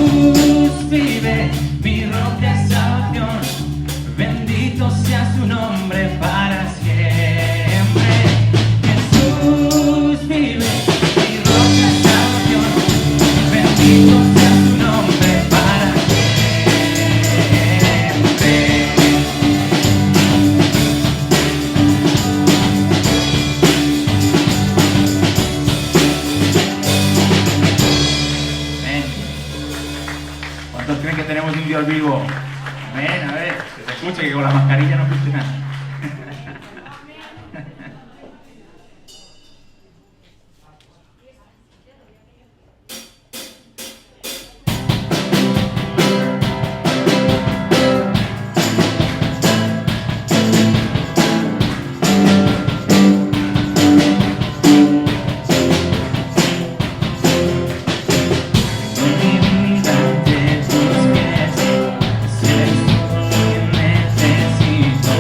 Jesús vive, mi roca es salvación, bendito sea su nombre para siempre. Jesús vive, mi roca es salvación, bendito sea su nombre para siempre. Amén. ¿Cuántos creen que tenemos un Dios vivo? Amén, a ver, que se escuche que con la mascarilla no funciona. Mi vida ante tus pies, es el que necesito.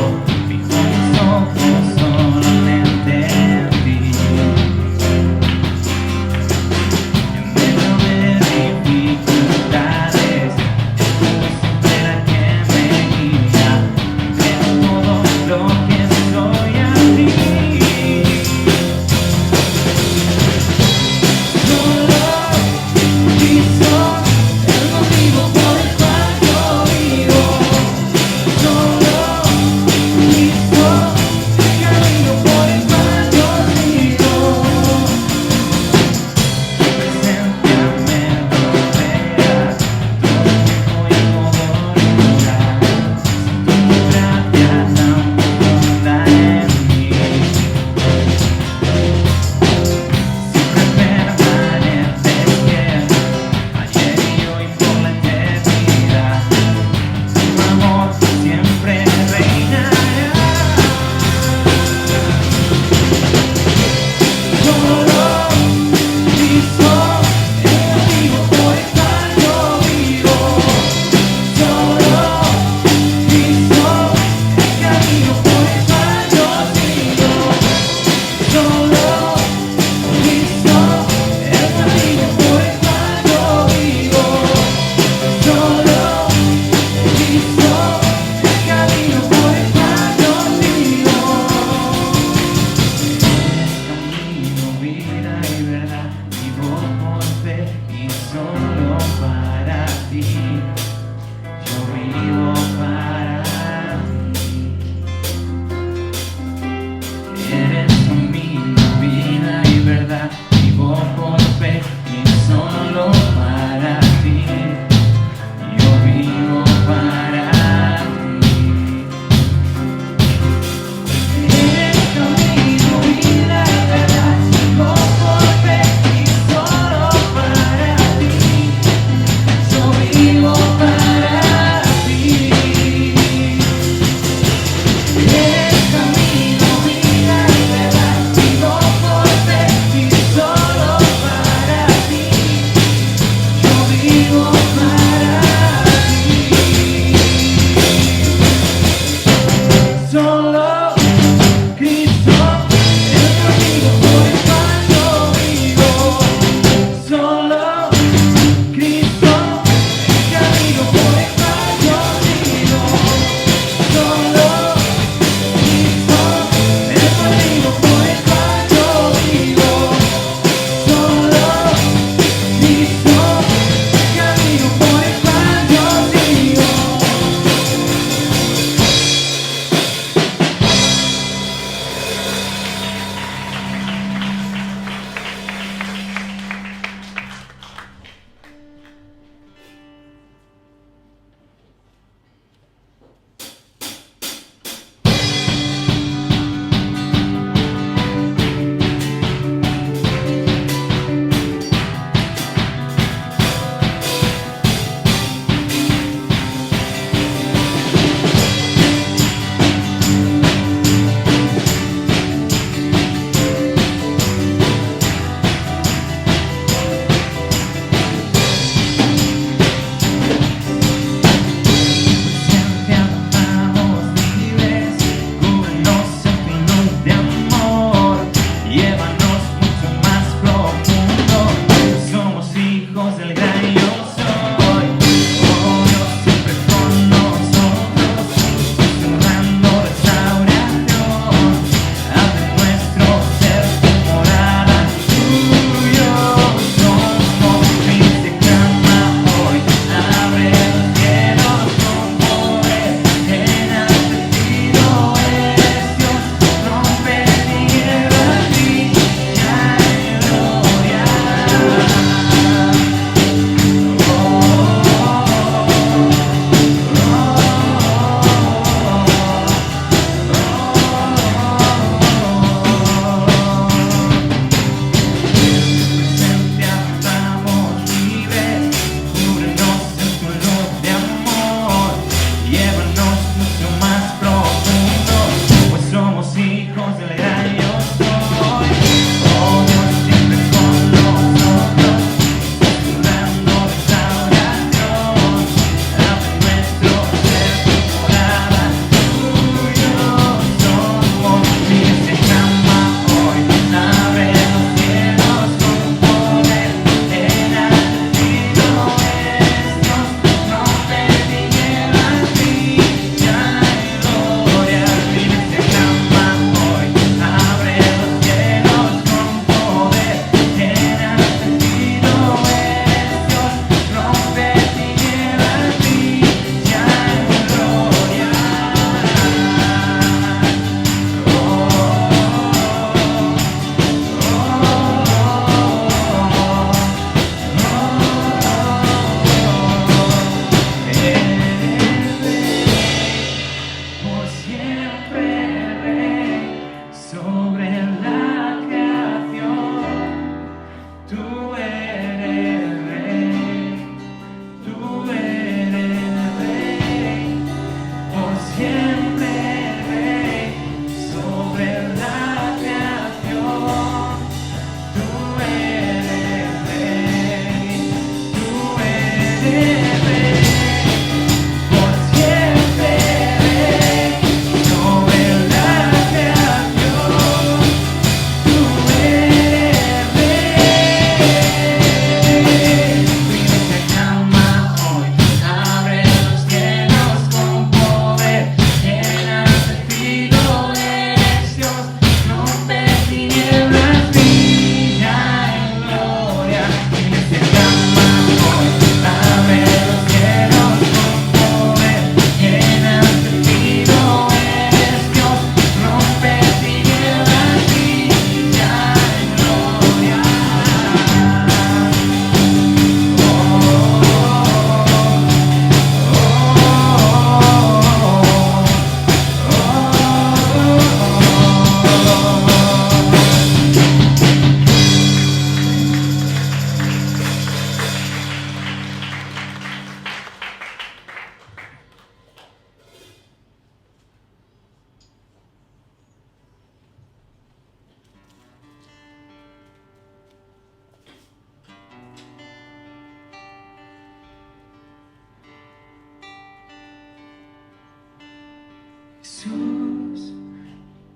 Jesús,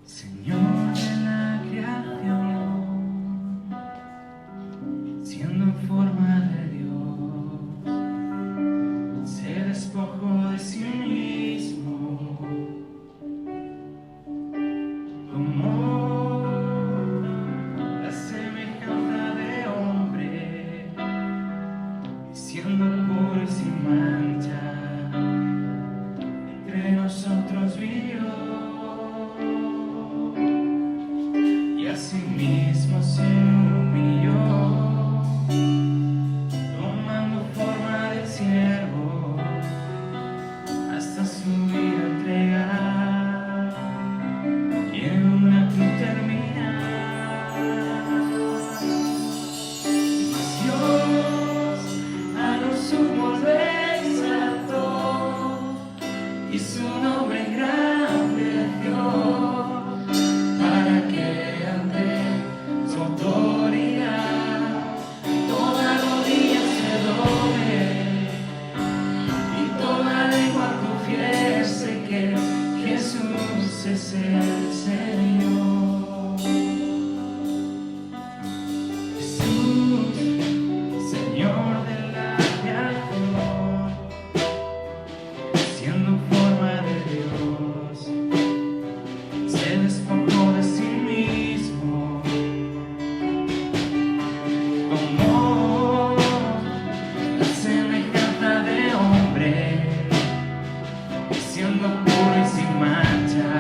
Señor de la creación, siendo en forma de Dios, se despojó de sí mismo, tomó la semejanza de hombre, y siendo puro y sin mancha, entre nosotros vivió, y asimismo se humilló, tomando forma de siervo, hasta su vida entregar, y en una cruz terminar. Mas Dios a los sumos lo exaltó, y su nombre engrandeció, para que ante su autoridad toda rodilla se doble y toda lengua confiese que Jesús es el Señor. Jesús, Señor de la creación, siendo en forma de Dios, se despojó de sí mismo, tomó la semejanza de hombre, y siendo puro y sin mancha,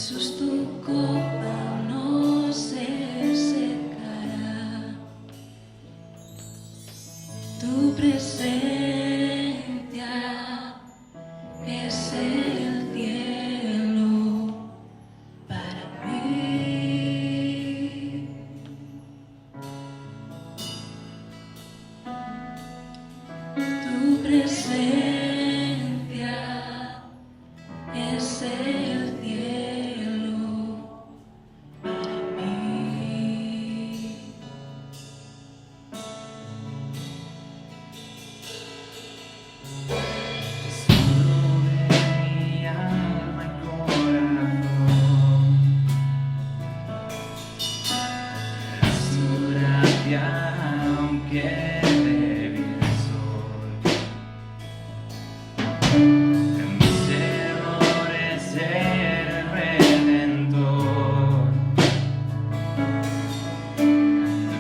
Jesús, tu copa no se secará. Tu presencia es el cielo para mí. Tu presencia es el cielo para mí. Tesoro de mi alma y corazón, su gracia aunque débil soy, en mis errores eres redentor, de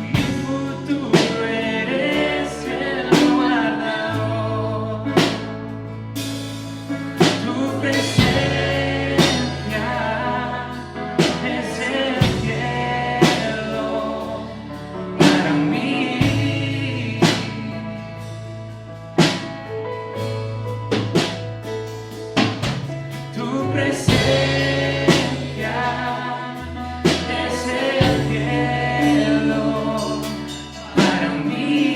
mi futuro eres el guardador. Tu presencia es el cielo para mí. Tu presencia es el cielo para mí.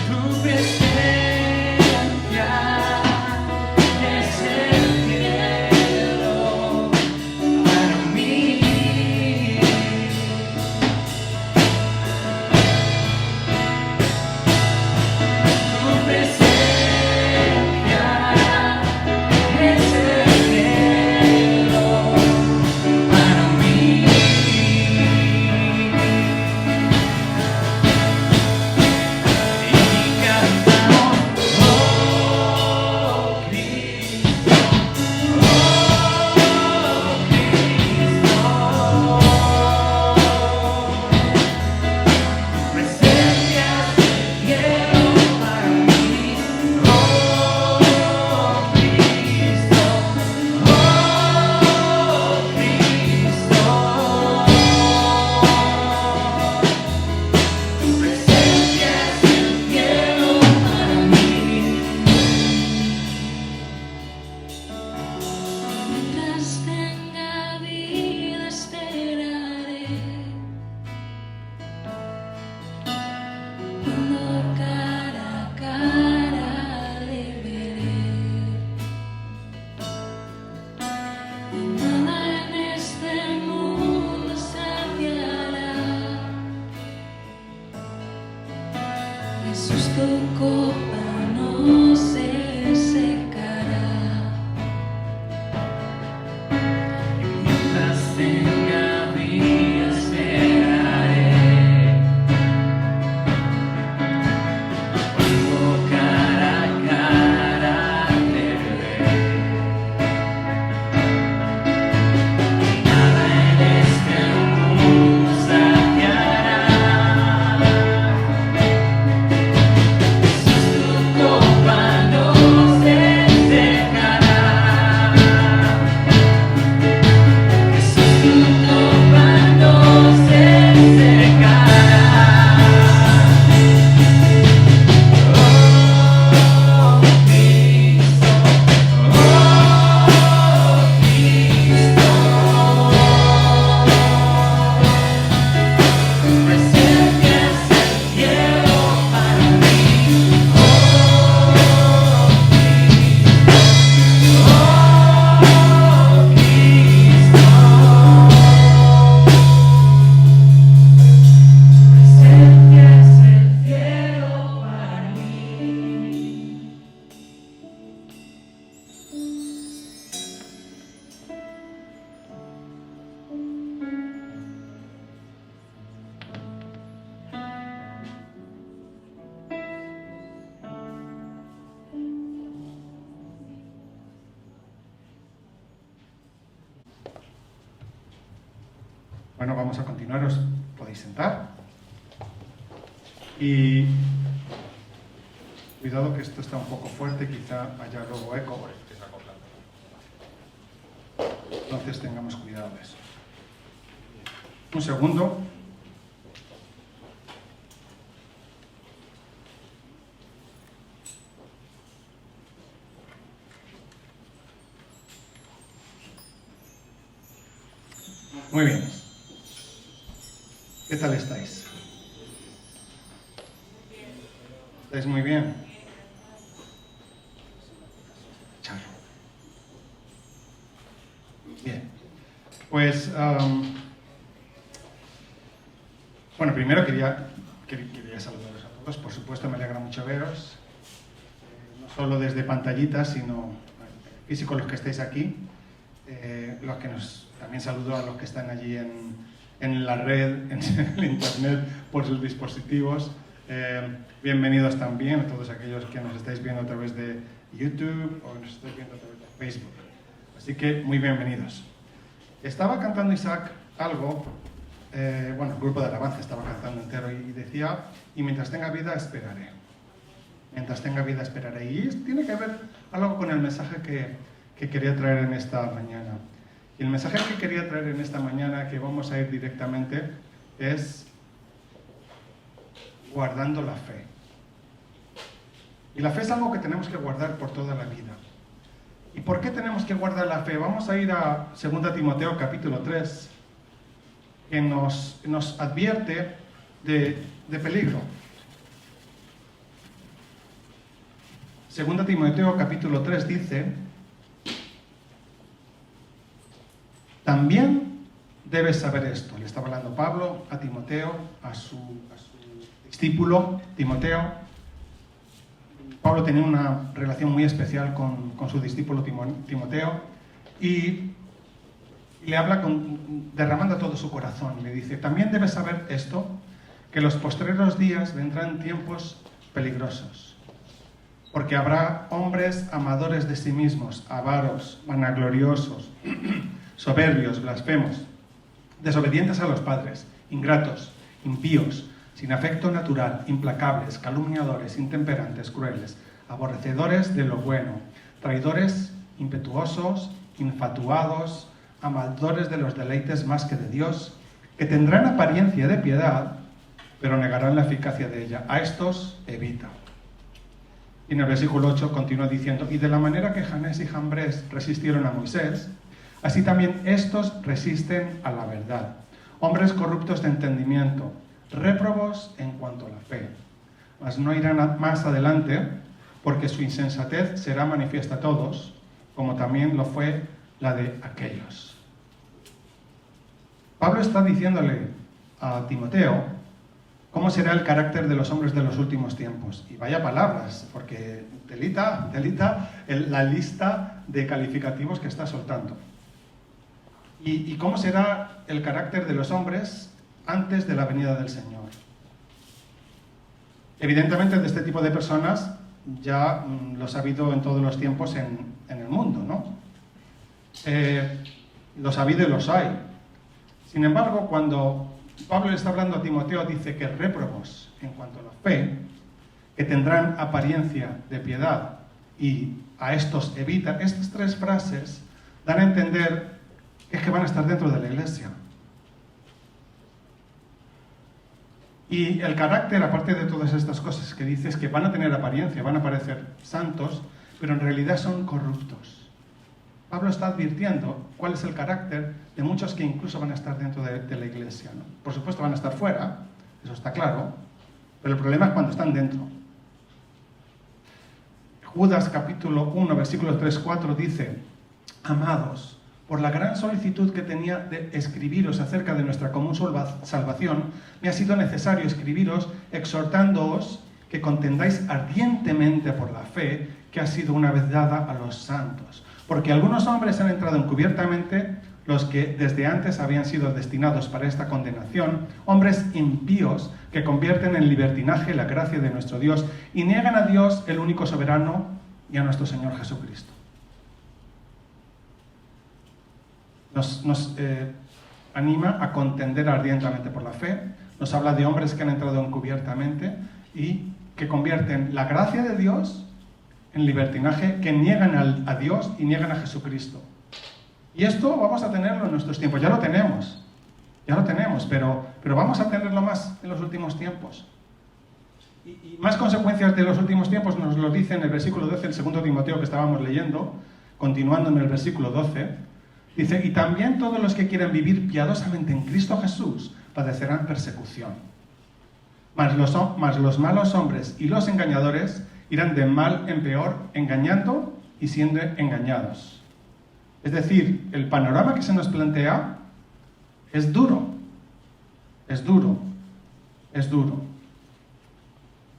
Tu presencia es el cielo para mí. Tu presencia es el cielo para mí. Y cantamos, oh Cristo, tu presencia es el cielo para mí. Oh Cristo, tu presencia es el cielo para mí. Mientras tenga vida esperaré, cuando cara a cara le veré, y nada en este mundo saciará. Jesús, tu copa no se secará. Mientras tenga vida esperaré, cuando cara a cara te veré, y nada en este mundo saciará. Jesús, tu copa no se secará. Jesús, tu copa no se secará. Oh Cristo, tu presencia es el cielo para mí. Oh presencia es el cielo para mí. Bueno, vamos a continuar, os podéis sentar. Y Cuidado que esto está un poco fuerte, quizá haya luego eco. Entonces tengamos cuidado de eso. Un segundo. Muy bien. ¿Qué tal estáis? ¿Estáis muy bien? Charro. Bien. Pues, bueno, primero quería saludaros a todos. Por supuesto, me alegra mucho veros. No solo desde pantallitas, sino físicos los que estáis aquí. También saludo a los que están allí en la red, en el internet, por sus dispositivos. Bienvenidos también a todos aquellos que nos estáis viendo a través de YouTube o nos estáis viendo a través de Facebook. Así que muy bienvenidos. Estaba cantando Isaac algo, el grupo de alabanza estaba cantando entero y decía, y mientras tenga vida esperaré. Mientras tenga vida esperaré. Y tiene que ver algo con el mensaje que quería traer en esta mañana. Y el mensaje que quería traer en esta mañana, que vamos a ir directamente, es guardando la fe. Y la fe es algo que tenemos que guardar por toda la vida. ¿Y por qué tenemos que guardar la fe? Vamos a ir a 2 Timoteo capítulo 3, que nos advierte de peligro. 2 Timoteo capítulo 3 dice: también debes saber esto. Le estaba hablando Pablo a Timoteo, a su discípulo Timoteo. Pablo tenía una relación muy especial con su discípulo Timoteo y le habla derramando todo su corazón. Le dice, también debes saber esto, que en los postreros días vendrán tiempos peligrosos, porque habrá hombres amadores de sí mismos, avaros, vanagloriosos, soberbios, blasfemos, desobedientes a los padres, ingratos, impíos, sin afecto natural, implacables, calumniadores, intemperantes, crueles, aborrecedores de lo bueno, traidores, impetuosos, infatuados, amadores de los deleites más que de Dios, que tendrán apariencia de piedad, pero negarán la eficacia de ella. A estos evita. Y en el versículo 8 continúa diciendo, y de la manera que Janés y Jambres resistieron a Moisés, así también estos resisten a la verdad. Hombres corruptos de entendimiento, réprobos en cuanto a la fe, mas no irán más adelante, porque su insensatez será manifiesta a todos, como también lo fue la de aquellos. Pablo está diciéndole a Timoteo cómo será el carácter de los hombres de los últimos tiempos. Y vaya palabras, porque delita la lista de calificativos que está soltando. Y cómo será el carácter de los hombres antes de la venida del Señor. Evidentemente de este tipo de personas ya los ha habido en todos los tiempos en el mundo, ¿no? Los ha habido y los hay. Sin embargo, cuando Pablo le está hablando a Timoteo, dice que réprobos en cuanto a la fe, que tendrán apariencia de piedad y a estos evitan. Estas tres frases dan a entender que es que van a estar dentro de la iglesia. Y el carácter, aparte de todas estas cosas que dices, que van a tener apariencia, van a parecer santos, pero en realidad son corruptos. Pablo está advirtiendo cuál es el carácter de muchos que incluso van a estar dentro de la iglesia, ¿no? Por supuesto van a estar fuera, eso está claro, pero el problema es cuando están dentro. Judas capítulo 1, versículos 3-4 dice, amados, por la gran solicitud que tenía de escribiros acerca de nuestra común salvación, me ha sido necesario escribiros exhortándoos que contendáis ardientemente por la fe que ha sido una vez dada a los santos. Porque algunos hombres han entrado encubiertamente, los que desde antes habían sido destinados para esta condenación, hombres impíos que convierten en libertinaje la gracia de nuestro Dios y niegan a Dios, el único soberano, y a nuestro Señor Jesucristo. Nos anima a contender ardientemente por la fe, nos habla de hombres que han entrado encubiertamente y que convierten la gracia de Dios en libertinaje, que niegan a Dios y niegan a Jesucristo. Y esto vamos a tenerlo en nuestros tiempos, ya lo tenemos, pero vamos a tenerlo más en los últimos tiempos. Y más consecuencias de los últimos tiempos nos lo dice en el versículo 12, el 2 Timoteo que estábamos leyendo, continuando en el versículo 12, dice, y también todos los que quieran vivir piadosamente en Cristo Jesús padecerán persecución. Mas los malos hombres y los engañadores irán de mal en peor, engañando y siendo engañados. Es decir, el panorama que se nos plantea es duro. Es duro.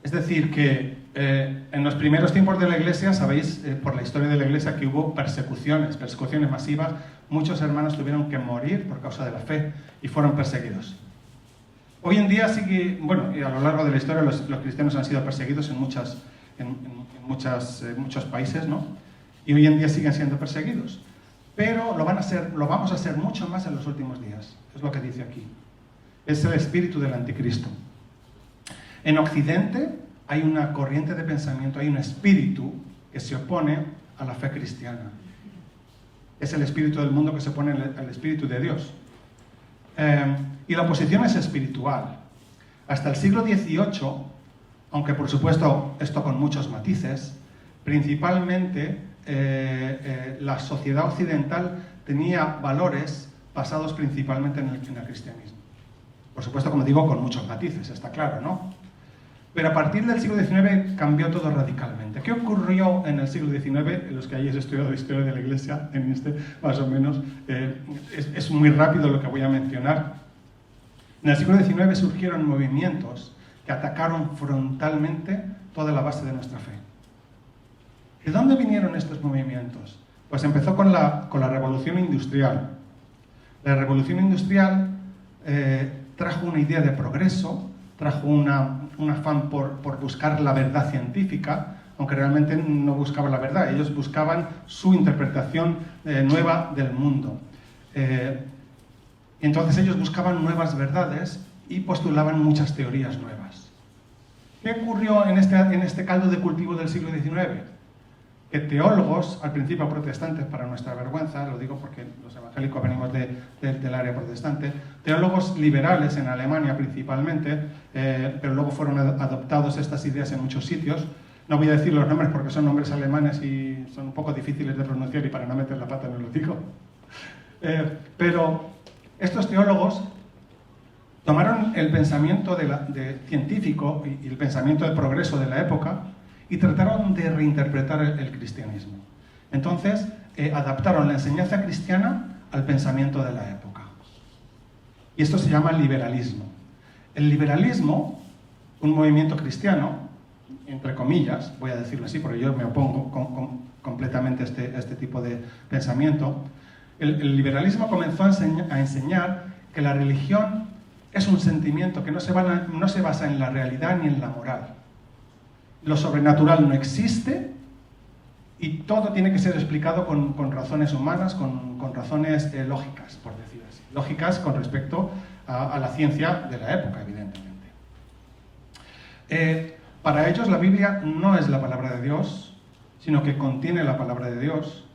Es decir, que en los primeros tiempos de la Iglesia, sabéis por la historia de la Iglesia que hubo persecuciones masivas. Muchos hermanos tuvieron que morir por causa de la fe y fueron perseguidos. Hoy en día sigue, y a lo largo de la historia los cristianos han sido perseguidos en muchos países, ¿no? Y hoy en día siguen siendo perseguidos. Pero lo vamos a ser mucho más en los últimos días. Es lo que dice aquí. Es el espíritu del anticristo. En Occidente hay una corriente de pensamiento, hay un espíritu que se opone a la fe cristiana. Es el espíritu del mundo que se opone al espíritu de Dios. Y la oposición es espiritual. Hasta el siglo XVIII, aunque por supuesto esto con muchos matices, principalmente la sociedad occidental tenía valores basados principalmente en el cristianismo. Por supuesto, como digo, con muchos matices, está claro, ¿no? Pero a partir del siglo XIX cambió todo radicalmente. ¿Qué ocurrió en el siglo XIX? Los que hayáis estudiado la historia de la Iglesia, más o menos, es muy rápido lo que voy a mencionar. En el siglo XIX surgieron movimientos que atacaron frontalmente toda la base de nuestra fe. ¿De dónde vinieron estos movimientos? Pues empezó con la Revolución Industrial. La Revolución Industrial trajo una idea de progreso, trajo un afán por buscar la verdad científica, aunque realmente no buscaban la verdad, ellos buscaban su interpretación nueva del mundo. Entonces ellos buscaban nuevas verdades y postulaban muchas teorías nuevas. ¿Qué ocurrió en este caldo de cultivo del siglo XIX? Que teólogos, al principio protestantes para nuestra vergüenza, lo digo porque los evangélicos venimos del área protestante, teólogos liberales en Alemania principalmente, pero luego fueron adoptados estas ideas en muchos sitios. No voy a decir los nombres porque son nombres alemanes y son un poco difíciles de pronunciar y para no meter la pata no lo digo. Pero estos teólogos tomaron el pensamiento científico y el pensamiento de progreso de la época y trataron de reinterpretar el cristianismo. Entonces, adaptaron la enseñanza cristiana al pensamiento de la época. Y esto se llama liberalismo. El liberalismo, un movimiento cristiano, entre comillas, voy a decirlo así porque yo me opongo completamente a este tipo de pensamiento, el liberalismo comenzó a enseñar que la religión es un sentimiento que no se basa en la realidad ni en la moral. Lo sobrenatural no existe y todo tiene que ser explicado con razones humanas, con razones lógicas, por decir así. Lógicas con respecto a la ciencia de la época, evidentemente. Para ellos la Biblia no es la palabra de Dios, sino que contiene la palabra de Dios.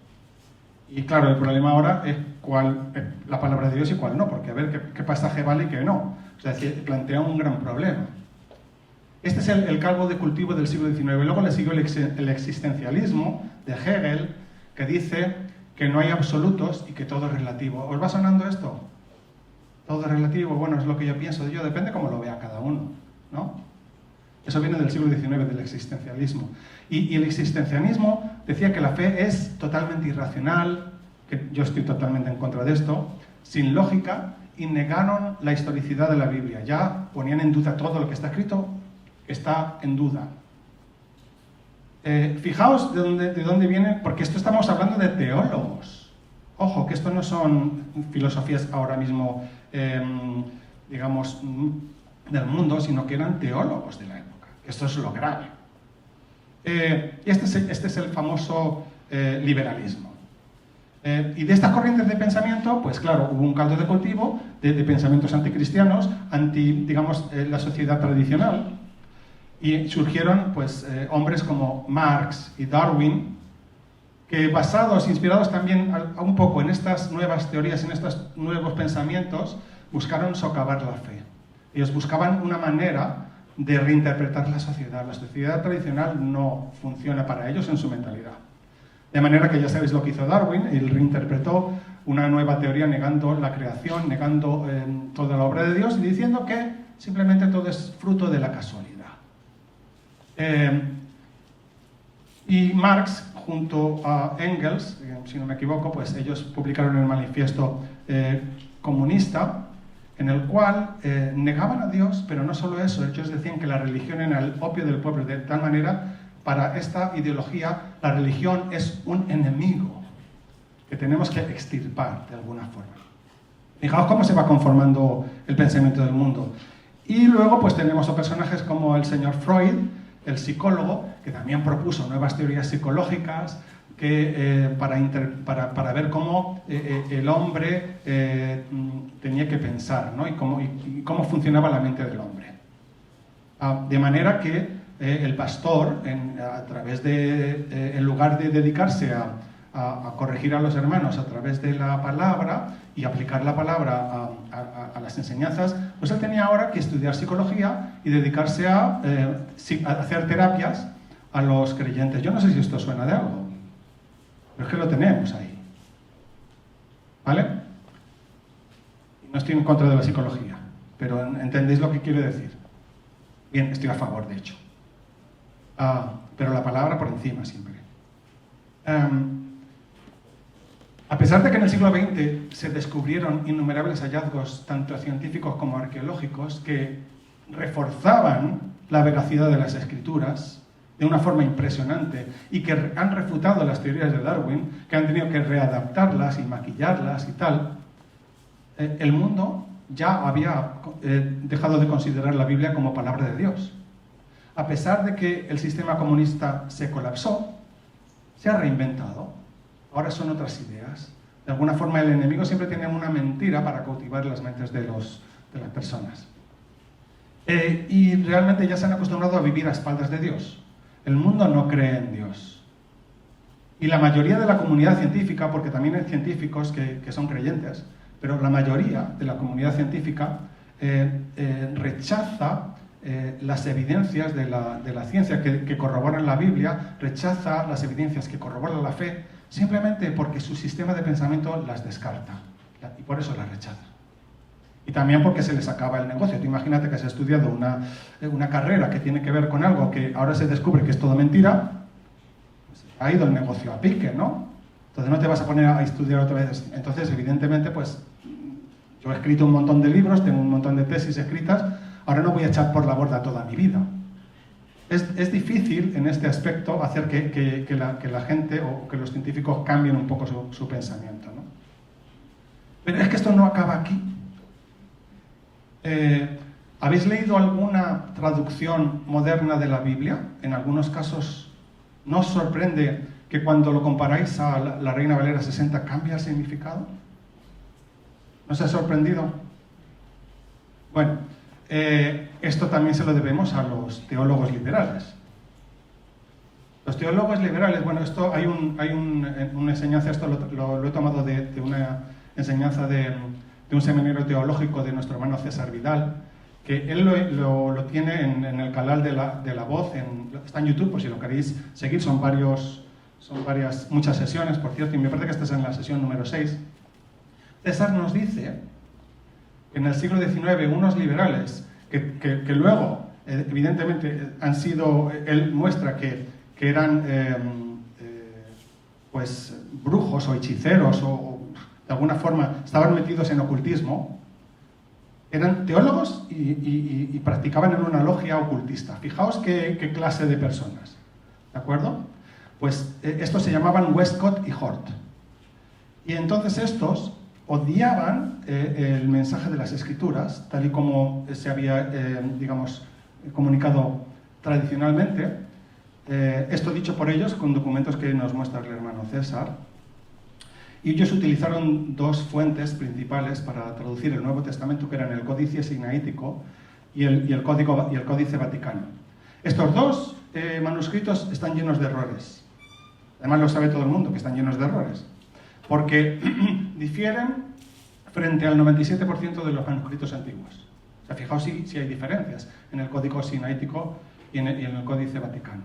Y claro, el problema ahora es cuál es la palabra de Dios y cuál no, porque a ver qué pasaje vale y qué no. O sea, plantea un gran problema. Este es el caldo de cultivo del siglo XIX. Luego le siguió el existencialismo de Hegel, que dice que no hay absolutos y que todo es relativo. ¿Os va sonando esto? Todo es relativo, bueno, es lo que yo pienso de ello, depende cómo lo vea cada uno, ¿no? Eso viene del siglo XIX, del existencialismo. Y el existencialismo decía que la fe es totalmente irracional, que yo estoy totalmente en contra de esto, sin lógica, y negaron la historicidad de la Biblia. Ya ponían en duda todo lo que está escrito, está en duda. Fijaos de dónde viene, porque esto estamos hablando de teólogos. Ojo, que esto no son filosofías ahora mismo, digamos, del mundo, sino que eran teólogos de la época. Esto es lo grave. Este es el famoso liberalismo. Y de estas corrientes de pensamiento, pues claro, hubo un caldo de cultivo de pensamientos anticristianos, digamos, la sociedad tradicional. Y surgieron pues, hombres como Marx y Darwin, que inspirados también un poco en estas nuevas teorías, en estos nuevos pensamientos, buscaron socavar la fe. Ellos buscaban una manera de reinterpretar la sociedad. La sociedad tradicional no funciona para ellos en su mentalidad. De manera que ya sabéis lo que hizo Darwin, él reinterpretó una nueva teoría negando la creación, negando toda la obra de Dios y diciendo que simplemente todo es fruto de la casualidad. Y Marx, junto a Engels, si no me equivoco, pues ellos publicaron el manifiesto comunista, en el cual negaban a Dios, pero no solo eso, ellos decían que la religión era el opio del pueblo, de tal manera, para esta ideología, la religión es un enemigo que tenemos que extirpar de alguna forma. Fijaos cómo se va conformando el pensamiento del mundo. Y luego pues tenemos a personajes como el señor Freud, el psicólogo, que también propuso nuevas teorías psicológicas para ver cómo el hombre tenía que pensar, ¿no? y cómo funcionaba la mente del hombre. De manera que el pastor, en lugar de dedicarse a corregir a los hermanos a través de la palabra y aplicar la palabra a las enseñanzas, pues él tenía ahora que estudiar psicología y dedicarse a hacer terapias a los creyentes. Yo no sé si esto suena de algo, pero es que lo tenemos ahí. ¿Vale? No estoy en contra de la psicología, pero entendéis lo que quiero decir. Bien, estoy a favor, de hecho. Pero la palabra por encima siempre. A pesar de que en el siglo XX se descubrieron innumerables hallazgos, tanto científicos como arqueológicos, que reforzaban la veracidad de las escrituras de una forma impresionante y que han refutado las teorías de Darwin, que han tenido que readaptarlas y maquillarlas y tal, el mundo ya había dejado de considerar la Biblia como palabra de Dios. A pesar de que el sistema comunista se colapsó, se ha reinventado. Ahora son otras ideas. De alguna forma el enemigo siempre tiene una mentira para cautivar las mentes de las personas. Y realmente ya se han acostumbrado a vivir a espaldas de Dios. El mundo no cree en Dios. Y la mayoría de la comunidad científica, porque también hay científicos que son creyentes, pero la mayoría de la comunidad científica rechaza las evidencias de la ciencia que corroboran la Biblia, rechaza las evidencias que corroboran la fe, simplemente porque su sistema de pensamiento las descarta y por eso las rechaza. Y también porque se les acaba el negocio. Tú imagínate que has estudiado una carrera que tiene que ver con algo que ahora se descubre que es todo mentira, pues ha ido el negocio a pique, ¿no? Entonces no te vas a poner a estudiar otra vez. Entonces, evidentemente, pues yo he escrito un montón de libros, tengo un montón de tesis escritas, ahora no voy a echar por la borda toda mi vida. Es difícil en este aspecto hacer que la gente o que los científicos cambien un poco su pensamiento, ¿no? Pero es que esto no acaba aquí. ¿Habéis leído alguna traducción moderna de la Biblia? En algunos casos, ¿no os sorprende que cuando lo comparáis a la Reina Valera 60 cambia el significado? ¿No os ha sorprendido? Bueno, esto también se lo debemos a los teólogos liberales. Los teólogos liberales, bueno, esto hay una enseñanza, esto lo he tomado de una enseñanza de un seminario teológico de nuestro hermano César Vidal, que él lo tiene en el canal de la Voz, está en YouTube por si lo queréis seguir, muchas sesiones, por cierto, y me parece que esta es en la sesión número 6. César nos dice que en el siglo XIX unos liberales, que luego, evidentemente, han sido, él muestra que eran pues brujos o hechiceros o de alguna forma estaban metidos en ocultismo, eran teólogos y practicaban en una logia ocultista. Fijaos qué clase de personas, ¿de acuerdo? Pues estos se llamaban Westcott y Hort. Y entonces estos odiaban el mensaje de las Escrituras, tal y como se había, comunicado tradicionalmente. Esto dicho por ellos con documentos que nos muestra el hermano César. Y ellos utilizaron dos fuentes principales para traducir el Nuevo Testamento, que eran el Códice Sinaítico y el Códice Vaticano. Estos dos manuscritos están llenos de errores. Además lo sabe todo el mundo, que están llenos de errores. Porque difieren frente al 97% de los manuscritos antiguos. O sea, fijaos si hay diferencias en el Código Sinaítico y en el Códice Vaticano.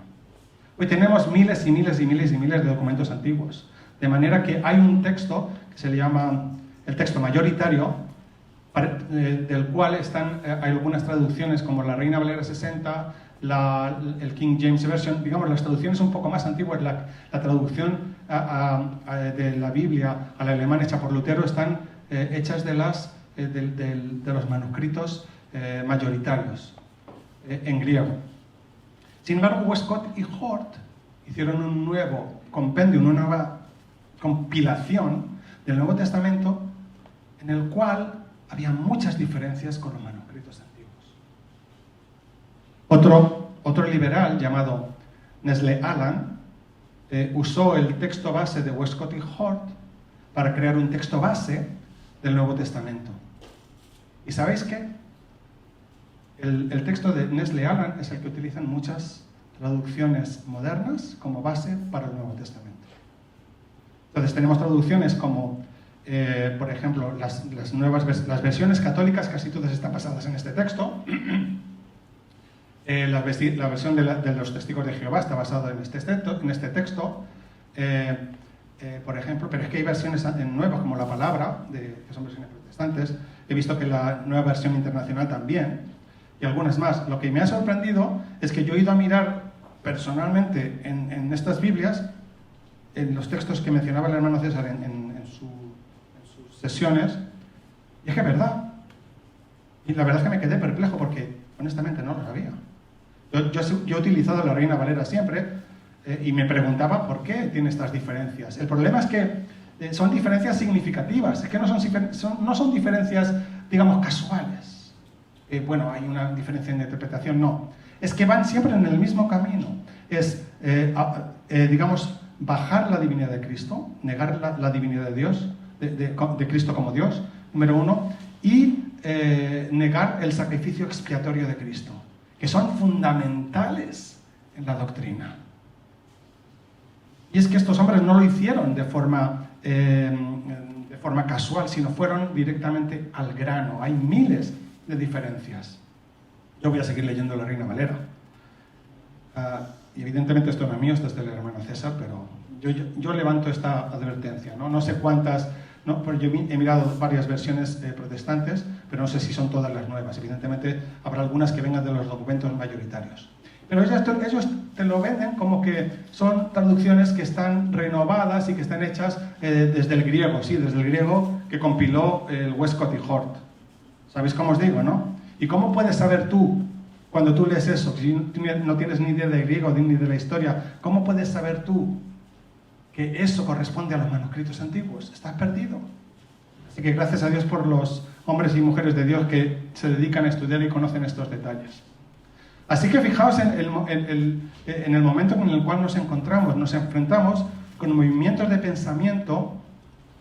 Hoy tenemos miles y miles y miles y miles de documentos antiguos. De manera que hay un texto que se le llama el texto mayoritario, del cual hay algunas traducciones como la Reina Valera 60, el King James Version, digamos las traducciones un poco más antiguas, la traducción de la Biblia al alemán hecha por Lutero, están hechas de los manuscritos mayoritarios en griego. Sin embargo, Westcott y Hort hicieron un nuevo compendio, una nueva compilación del Nuevo Testamento en el cual había muchas diferencias con los manuscritos antiguos. Otro liberal llamado Nestle Aland usó el texto base de Westcott y Hort para crear un texto base del Nuevo Testamento. ¿Y sabéis qué? El texto de Nestle Aland es el que utilizan muchas traducciones modernas como base para el Nuevo Testamento. Entonces tenemos traducciones como, por ejemplo, las versiones católicas, casi todas están basadas en este texto. La versión de los Testigos de Jehová está basada en este texto. Por ejemplo, pero es que hay versiones nuevas como La Palabra, que son versiones protestantes. He visto que la nueva versión internacional también, y algunas más. Lo que me ha sorprendido es que yo he ido a mirar personalmente en estas Biblias, en los textos que mencionaba el hermano César en sus sesiones, y es que es verdad. Y la verdad es que me quedé perplejo porque honestamente no lo sabía. Yo he utilizado la Reina Valera siempre y me preguntaba por qué tiene estas diferencias. El problema es que son diferencias significativas, es que no son diferencias, digamos, casuales. Bueno, hay una diferencia en interpretación, no. Es que van siempre en el mismo camino. Es, digamos, bajar la divinidad de Cristo, negar la divinidad de Dios, de Cristo como Dios, número uno, y negar el sacrificio expiatorio de Cristo, que son fundamentales en la doctrina. Y es que estos hombres no lo hicieron de forma casual, sino fueron directamente al grano. Hay miles de diferencias. Yo voy a seguir leyendo la Reina Valera. Y evidentemente esto no es mío, esto es del hermano César, pero yo levanto esta advertencia. No sé cuántas, pero yo he mirado varias versiones protestantes, pero no sé si son todas las nuevas. Evidentemente habrá algunas que vengan de los documentos mayoritarios. Pero ellos te lo venden como que son traducciones que están renovadas y que están hechas desde el griego, desde el griego que compiló el Westcott y Hort. ¿Sabéis cómo os digo, no? ¿Y cómo puedes saber tú, cuando tú lees eso, si no tienes ni idea de griego ni de la historia, cómo puedes saber tú que eso corresponde a los manuscritos antiguos? Estás perdido. Así que gracias a Dios por los hombres y mujeres de Dios que se dedican a estudiar y conocen estos detalles. Así que fijaos en el momento en el cual nos enfrentamos con movimientos de pensamiento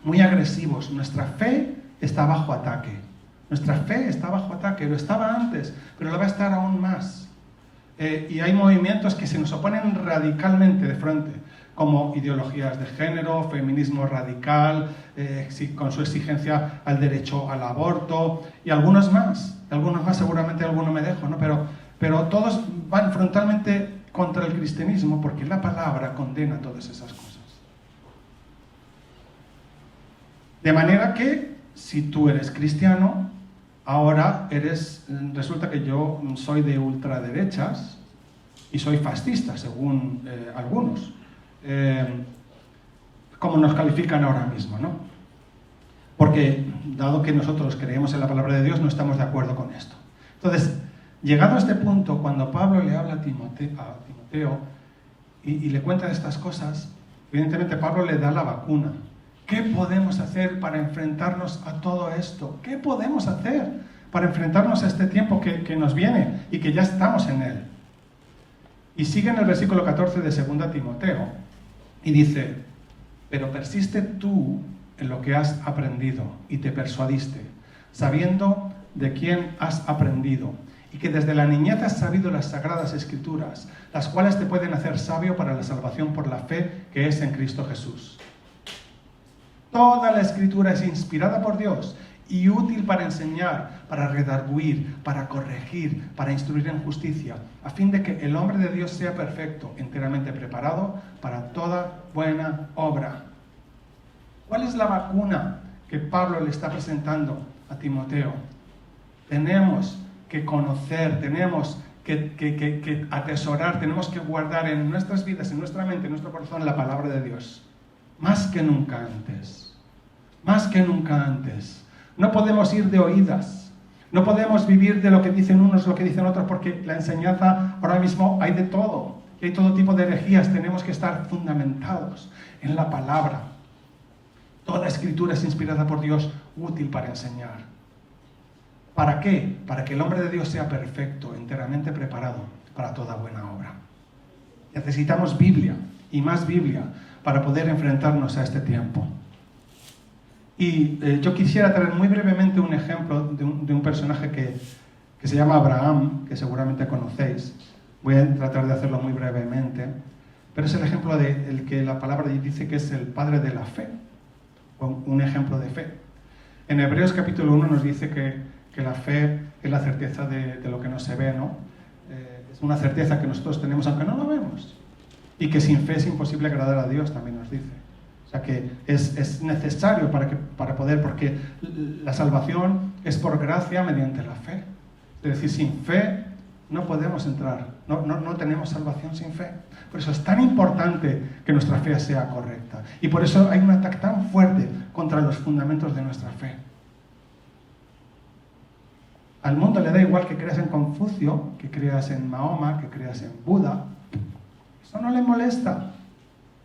muy agresivos. Nuestra fe está bajo ataque. Nuestra fe está bajo ataque, lo estaba antes, pero lo va a estar aún más. Y hay movimientos que se nos oponen radicalmente de frente, como ideologías de género, feminismo radical, con su exigencia al derecho al aborto, y algunos más, seguramente alguno me dejo, ¿no? Pero todos van frontalmente contra el cristianismo porque la palabra condena todas esas cosas. De manera que, si tú eres cristiano, ahora resulta que yo soy de ultraderechas y soy fascista, según algunos, como nos califican ahora mismo, ¿no? Porque, dado que nosotros creemos en la palabra de Dios, no estamos de acuerdo con esto. Entonces, llegado a este punto, cuando Pablo le habla a Timoteo y le cuenta estas cosas, evidentemente Pablo le da la vacuna. ¿Qué podemos hacer para enfrentarnos a todo esto? ¿Qué podemos hacer para enfrentarnos a este tiempo que nos viene y que ya estamos en él? Y sigue en el versículo 14 de 2 Timoteo y dice: pero persiste tú en lo que has aprendido y te persuadiste, sabiendo de quién has aprendido y que desde la niñez has sabido las sagradas escrituras, las cuales te pueden hacer sabio para la salvación por la fe que es en Cristo Jesús. Toda la escritura es inspirada por Dios y útil para enseñar, para redarguir, para corregir, para instruir en justicia, a fin de que el hombre de Dios sea perfecto, enteramente preparado para toda buena obra. ¿Cuál es la vacuna que Pablo le está presentando a Timoteo? Tenemos que conocer, tenemos que atesorar, tenemos que guardar en nuestras vidas, en nuestra mente, en nuestro corazón la palabra de Dios. Más que nunca antes. Más que nunca antes. No podemos ir de oídas. No podemos vivir de lo que dicen unos, lo que dicen otros, porque la enseñanza ahora mismo hay de todo. Y hay todo tipo de herejías. Tenemos que estar fundamentados en la palabra. Toda escritura es inspirada por Dios, útil para enseñar. ¿Para qué? Para que el hombre de Dios sea perfecto, enteramente preparado para toda buena obra. Necesitamos Biblia, y más Biblia, para poder enfrentarnos a este tiempo. Y yo quisiera traer muy brevemente un ejemplo de un personaje que se llama Abraham, que seguramente conocéis. Voy a tratar de hacerlo muy brevemente, pero es el ejemplo del que la palabra dice que es el padre de la fe, o un ejemplo de fe. En Hebreos capítulo 1 nos dice que la fe es la certeza de lo que no se ve, ¿no? Es una certeza que nosotros tenemos aunque no lo vemos. Y que sin fe es imposible agradar a Dios, también nos dice. O sea que es necesario para poder, porque la salvación es por gracia mediante la fe. Es decir, sin fe no podemos entrar, no tenemos salvación sin fe. Por eso es tan importante que nuestra fe sea correcta. Y por eso hay un ataque tan fuerte contra los fundamentos de nuestra fe. Al mundo le da igual que creas en Confucio, que creas en Mahoma, que creas en Buda. Eso no le molesta.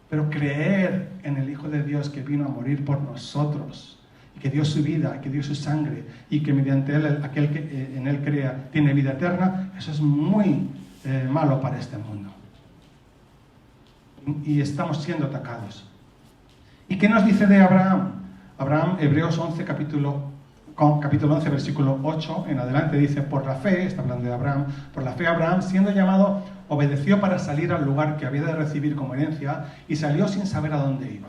Pero creer en el Hijo de Dios que vino a morir por nosotros, y que dio su vida, que dio su sangre, y que mediante él, aquel que en él crea, tiene vida eterna, eso es muy malo para este mundo. Y estamos siendo atacados. ¿Y qué nos dice de Abraham? Abraham, Hebreos 11, capítulo 11, versículo 8 en adelante, dice: por la fe, está hablando de Abraham, por la fe Abraham, siendo llamado, obedeció para salir al lugar que había de recibir como herencia, y salió sin saber a dónde iba.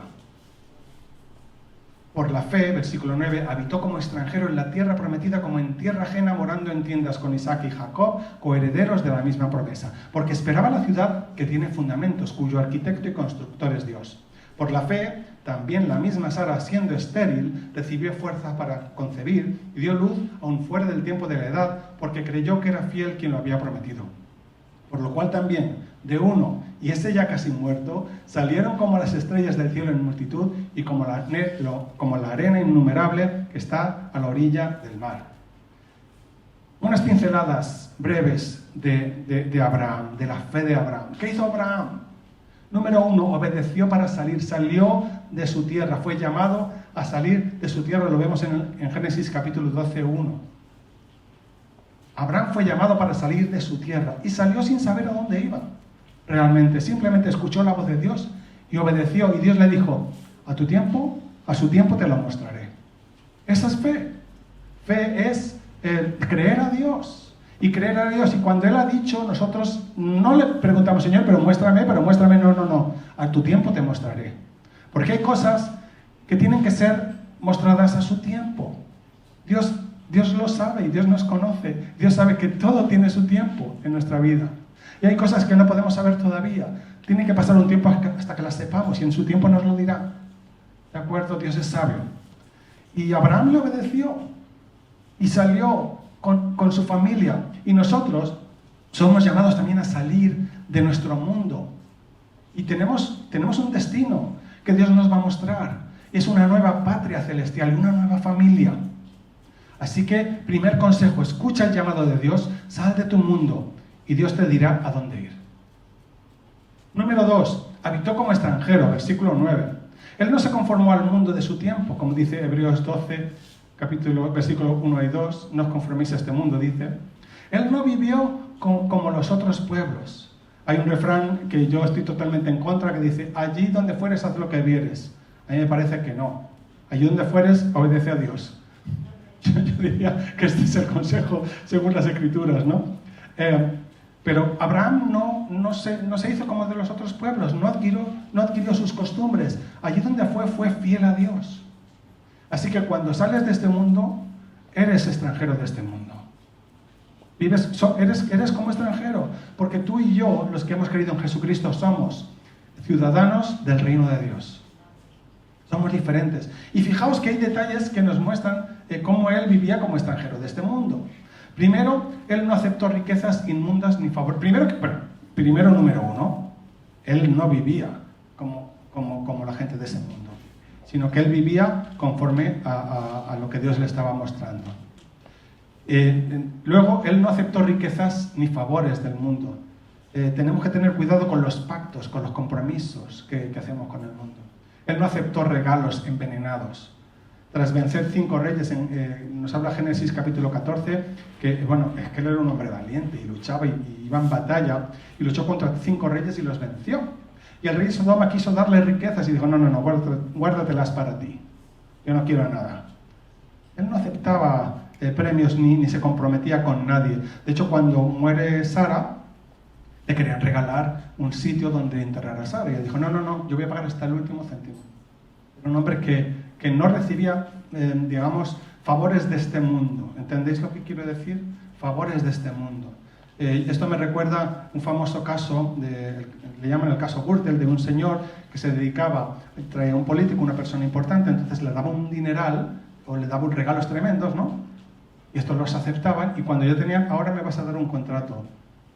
Por la fe, versículo 9, habitó como extranjero en la tierra prometida, como en tierra ajena, morando en tiendas con Isaac y Jacob, coherederos de la misma promesa, porque esperaba la ciudad que tiene fundamentos, cuyo arquitecto y constructor es Dios. Por la fe, también la misma Sara, siendo estéril, recibió fuerza para concebir y dio luz aún fuera del tiempo de la edad, porque creyó que era fiel quien lo había prometido. Por lo cual también, de uno, y ese ya casi muerto, salieron como las estrellas del cielo en multitud y como la arena innumerable que está a la orilla del mar. Unas pinceladas breves de Abraham, de la fe de Abraham. ¿Qué hizo Abraham? Número 1, obedeció para salir, salió de su tierra, fue llamado a salir de su tierra, lo vemos en Génesis capítulo 12, 1. Abraham fue llamado para salir de su tierra y salió sin saber a dónde iba. Realmente, simplemente escuchó la voz de Dios y obedeció, y Dios le dijo: a tu tiempo, a su tiempo te lo mostraré. Esa es fe. Fe es creer a Dios. Y creer a Dios, y cuando Él ha dicho, nosotros no le preguntamos: Señor, pero muéstrame, no, a tu tiempo te mostraré. Porque hay cosas que tienen que ser mostradas a su tiempo. Dios lo sabe y Dios nos conoce. Dios sabe que todo tiene su tiempo en nuestra vida. Y hay cosas que no podemos saber todavía. Tiene que pasar un tiempo hasta que las sepamos, y en su tiempo nos lo dirá. ¿De acuerdo? Dios es sabio. Y Abraham le obedeció y salió con su familia, y nosotros somos llamados también a salir de nuestro mundo, y tenemos un destino que Dios nos va a mostrar. Es una nueva patria celestial, una nueva familia. Así que, primer consejo: escucha el llamado de Dios, sal de tu mundo y Dios te dirá a dónde ir. Número 2, habitó como extranjero, versículo 9. Él no se conformó al mundo de su tiempo, como dice Hebreos 12, versículo 1 y 2, no os conforméis a este mundo, dice. Él no vivió como los otros pueblos. Hay un refrán que yo estoy totalmente en contra, que dice: allí donde fueres, haz lo que vieres. A mí me parece que no. Allí donde fueres, obedece a Dios. Yo diría que este es el consejo según las Escrituras, ¿no? Pero Abraham no se hizo como de los otros pueblos, no adquirió sus costumbres. Allí donde fue fiel a Dios. Así que cuando sales de este mundo, eres extranjero de este mundo. Eres como extranjero, porque tú y yo, los que hemos creído en Jesucristo, somos ciudadanos del reino de Dios. Somos diferentes. Y fijaos que hay detalles que nos muestran cómo él vivía como extranjero de este mundo. Primero, él no aceptó riquezas inmundas ni favor. Primero, número uno, él no vivía como la gente de ese mundo, sino que él vivía conforme a lo que Dios le estaba mostrando. Luego, él no aceptó riquezas ni favores del mundo. Tenemos que tener cuidado con los pactos, con los compromisos que hacemos con el mundo. Él no aceptó regalos envenenados. Tras vencer 5 reyes, nos habla Génesis capítulo 14, que bueno, es que él era un hombre valiente y luchaba y iba en batalla y luchó contra 5 reyes y los venció. Y el rey de Sodoma quiso darle riquezas y dijo, no, guárdatelas para ti. Yo no quiero nada. Él no aceptaba premios ni se comprometía con nadie. De hecho, cuando muere Sara, le querían regalar un sitio donde enterrar a Sara. Y él dijo, no, yo voy a pagar hasta el último céntimo. Era un hombre que no recibía, favores de este mundo. ¿Entendéis lo que quiero decir? Favores de este mundo. Esto me recuerda un famoso caso, le llaman el caso Gürtel, de un señor que se dedicaba, traía un político, una persona importante, entonces le daba un dineral o le daba regalos tremendos, ¿no? Y estos los aceptaban y cuando yo tenía, ahora me vas a dar un contrato.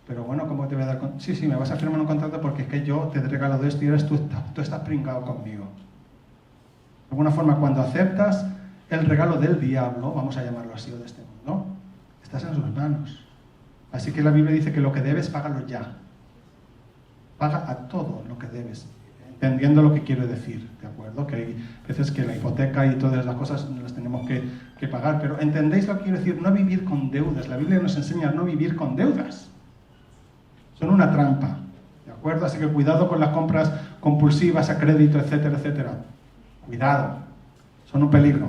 Pero bueno, ¿cómo te voy a dar? Sí, me vas a firmar un contrato porque es que yo te he regalado esto y ahora tú estás pringado conmigo. De alguna forma, cuando aceptas el regalo del diablo, vamos a llamarlo así, o de este mundo, estás en sus manos. Así que la Biblia dice que lo que debes, págalo ya. Paga a todo lo que debes, entendiendo lo que quiero decir, ¿de acuerdo? Que hay veces que la hipoteca y todas las cosas las tenemos que pagar, pero ¿entendéis lo que quiero decir? No vivir con deudas. La Biblia nos enseña a no vivir con deudas. Son una trampa, ¿de acuerdo? Así que cuidado con las compras compulsivas a crédito, etcétera, etcétera. Cuidado, son un peligro.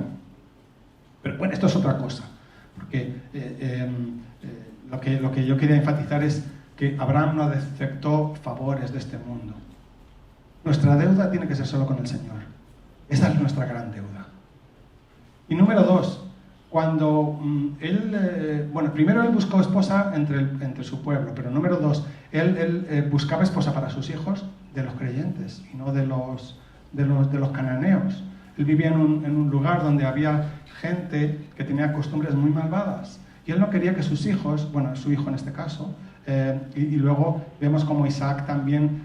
Pero bueno, esto es otra cosa, porque lo que yo quería enfatizar es que Abraham no aceptó favores de este mundo. Nuestra deuda tiene que ser solo con el Señor. Esa es nuestra gran deuda. Y número 2, cuando primero él buscó esposa entre su pueblo, pero número 2, él buscaba esposa para sus hijos de los creyentes y no de los cananeos. Él vivía en un lugar donde había gente que tenía costumbres muy malvadas y él no quería que sus hijos, su hijo en este caso, y luego vemos como Isaac también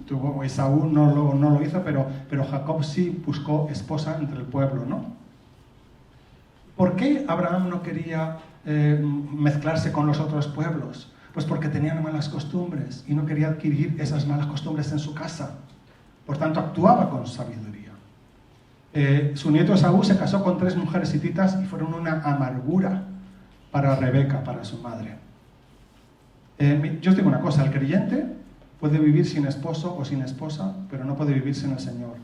tuvo, Esaú no lo hizo, pero Jacob sí buscó esposa entre el pueblo, ¿no? ¿Por qué Abraham no quería mezclarse con los otros pueblos? Pues porque tenían malas costumbres y no quería adquirir esas malas costumbres en su casa. Por tanto, actuaba con sabiduría. Su nieto Esaú se casó con 3 mujeres hititas y fueron una amargura para Rebeca, para su madre. Yo os digo una cosa, el creyente puede vivir sin esposo o sin esposa, pero no puede vivir sin el Señor.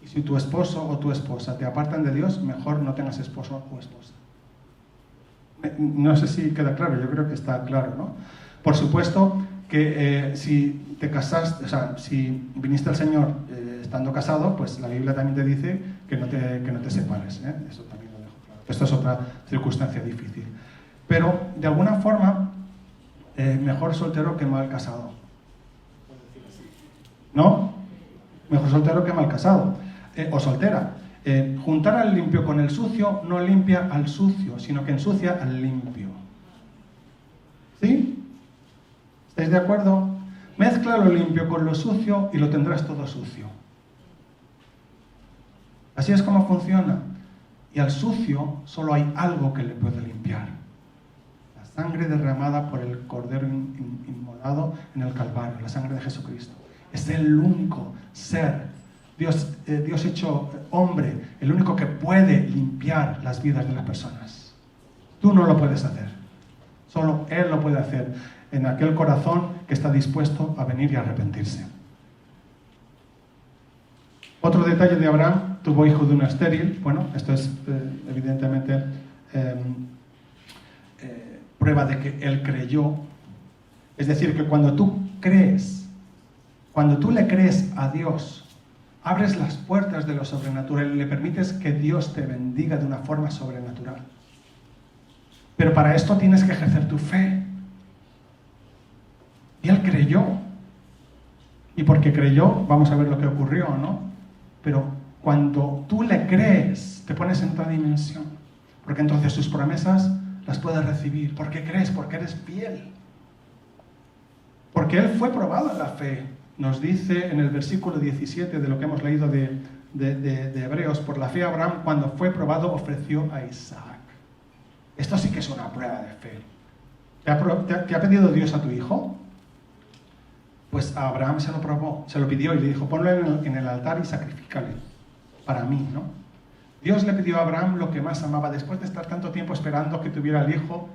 Y si tu esposo o tu esposa te apartan de Dios, mejor no tengas esposo o esposa. No sé si queda claro, yo creo que está claro, ¿no? Por supuesto que si te casaste, si viniste al Señor estando casado, pues la Biblia también te dice que no te separes, ¿eh? Eso también lo dejo claro. Esto es otra circunstancia difícil. Pero, de alguna forma, mejor soltero que mal casado. ¿No? Mejor soltero que mal casado. O soltera. Juntar al limpio con el sucio no limpia al sucio, sino que ensucia al limpio. ¿Sí? ¿Estáis de acuerdo? Mezcla lo limpio con lo sucio y lo tendrás todo sucio. Así es como funciona. Y al sucio solo hay algo que le puede limpiar. La sangre derramada por el Cordero inmolado en el Calvario, la sangre de Jesucristo. Es el único ser, Dios hecho hombre, el único que puede limpiar las vidas de las personas. Tú no lo puedes hacer. Solo Él lo puede hacer en aquel corazón que está dispuesto a venir y a arrepentirse. Otro detalle de Abraham tuvo hijo de una estéril. Bueno, esto es evidentemente prueba de que él creyó. Es decir, que cuando tú crees, cuando tú le crees a Dios, abres las puertas de lo sobrenatural y le permites que Dios te bendiga de una forma sobrenatural. Pero para esto tienes que ejercer tu fe. Y él creyó. Y porque creyó, vamos a ver lo que ocurrió, ¿no? Pero cuando tú le crees, te pones en otra dimensión. Porque entonces sus promesas las puedes recibir. ¿Por qué crees? Porque eres fiel. Porque él fue probado en la fe. Nos dice en el versículo 17 de lo que hemos leído de Hebreos, por la fe Abraham, cuando fue probado, ofreció a Isaac. Esto sí que es una prueba de fe. ¿Te ha pedido Dios a tu hijo? Pues a Abraham se lo probó, se lo pidió y le dijo, ponlo en el altar y sacrifícale para mí, ¿no? Dios le pidió a Abraham lo que más amaba. Después de estar tanto tiempo esperando que tuviera el hijo,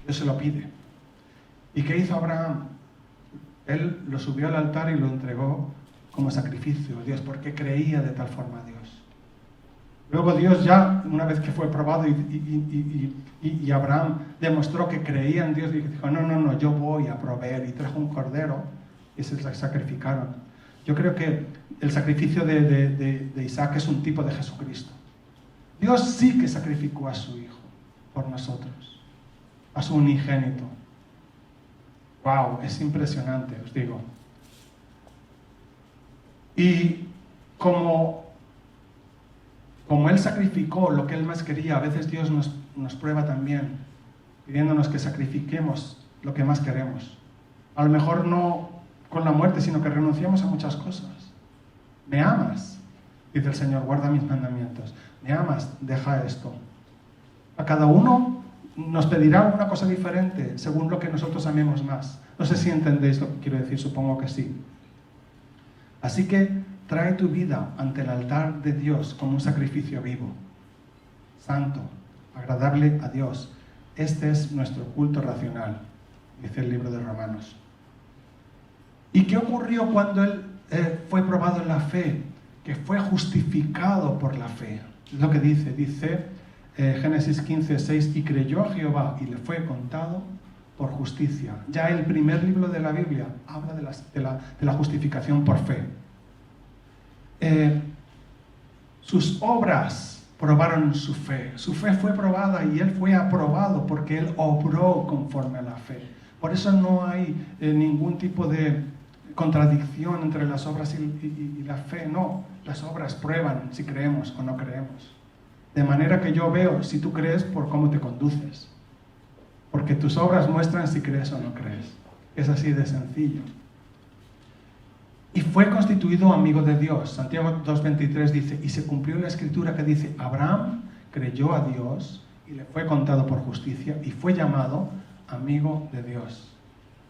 Dios se lo pide. ¿Y qué hizo Abraham? Él lo subió al altar y lo entregó como sacrificio a Dios, porque creía de tal forma a Dios. Luego Dios ya, una vez que fue probado y Abraham demostró que creía en Dios, dijo, no, yo voy a proveer, y trajo un cordero y se sacrificaron. Yo creo que el sacrificio de Isaac es un tipo de Jesucristo. Dios sí que sacrificó a su hijo por nosotros, a su unigénito. ¡Wow! Es impresionante, os digo. Y como Él sacrificó lo que Él más quería, a veces Dios nos prueba también, pidiéndonos que sacrifiquemos lo que más queremos. A lo mejor no con la muerte, sino que renunciamos a muchas cosas. ¿Me amas? Dice el Señor, guarda mis mandamientos. ¿Me amas? Deja esto. A cada uno nos pedirá una cosa diferente, según lo que nosotros amemos más. No sé si entendéis lo que quiero decir, supongo que sí. Así que trae tu vida ante el altar de Dios como un sacrificio vivo, santo, agradable a Dios. Este es nuestro culto racional, dice el libro de Romanos. ¿Y qué ocurrió cuando él fue probado en la fe? Que fue justificado por la fe. Es lo que dice Génesis 15:6, y creyó a Jehová y le fue contado por justicia. Ya el primer libro de la Biblia habla de la justificación por fe. Sus obras probaron su fe. Su fe fue probada y él fue aprobado porque él obró conforme a la fe. Por eso no hay ningún tipo de contradicción entre las obras y la fe. No, las obras prueban si creemos o no creemos. De manera que yo veo si tú crees por cómo te conduces. Porque tus obras muestran si crees o no crees. Es así de sencillo. Y fue constituido amigo de Dios. Santiago 2:23 dice, y se cumplió la escritura que dice, Abraham creyó a Dios y le fue contado por justicia y fue llamado amigo de Dios.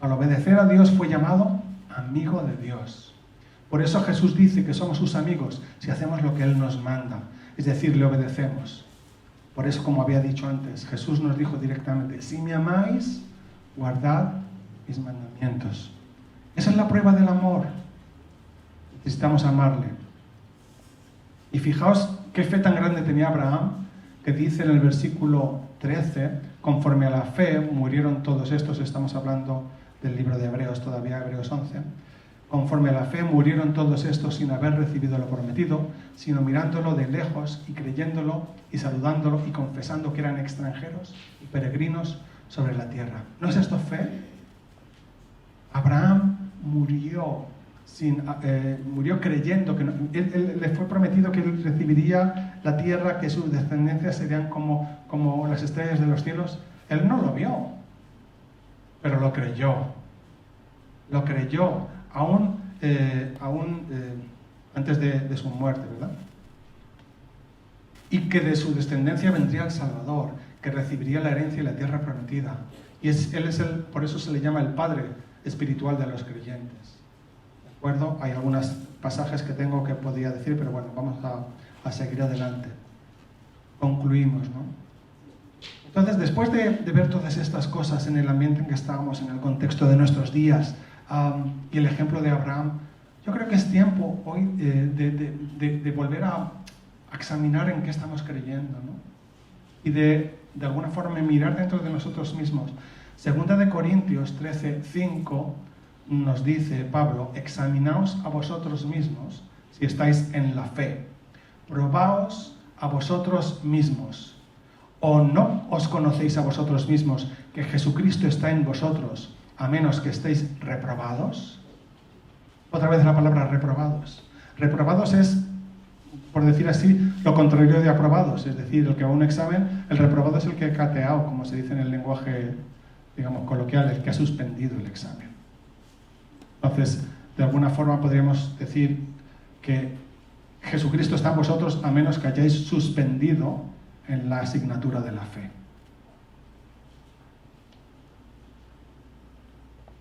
Al obedecer a Dios fue llamado amigo de Dios. Por eso Jesús dice que somos sus amigos si hacemos lo que Él nos manda. Es decir, le obedecemos. Por eso, como había dicho antes, Jesús nos dijo directamente, si me amáis, guardad mis mandamientos. Esa es la prueba del amor. Necesitamos amarle. Y fijaos qué fe tan grande tenía Abraham, que dice en el versículo 13, conforme a la fe murieron todos estos, estamos hablando del libro de Hebreos, todavía Hebreos 11, conforme a la fe murieron todos estos sin haber recibido lo prometido, sino mirándolo de lejos y creyéndolo y saludándolo y confesando que eran extranjeros y peregrinos sobre la tierra. ¿No es esto fe? Abraham murió creyendo que él le fue prometido que él recibiría la tierra, que sus descendencias serían como las estrellas de los cielos. Él no lo vio, pero lo creyó. Lo creyó aún antes de su muerte, ¿verdad? Y que de su descendencia vendría el Salvador, que recibiría la herencia y la tierra prometida. Y por eso se le llama el Padre espiritual de los creyentes. ¿De acuerdo? Hay algunos pasajes que tengo que podría decir, pero bueno, vamos a seguir adelante. Concluimos, ¿no? Entonces, después de ver todas estas cosas en el ambiente en que estábamos, en el contexto de nuestros días, y el ejemplo de Abraham, Yo creo que es tiempo hoy de volver a examinar en qué estamos creyendo, ¿no? Y de alguna forma mirar dentro de nosotros mismos. Segunda de Corintios 13:5 nos dice Pablo: examinaos a vosotros mismos si estáis en la fe. Probaos a vosotros mismos. ¿O no os conocéis a vosotros mismos que Jesucristo está en vosotros, a menos que estéis reprobados? Otra vez la palabra reprobados. Reprobados es, por decir así, lo contrario de aprobados. Es decir, el que va a un examen, el reprobado es el que ha cateado, como se dice en el lenguaje, digamos, coloquial, el que ha suspendido el examen. Entonces, de alguna forma podríamos decir que Jesucristo está en vosotros a menos que hayáis suspendido en la asignatura de la fe.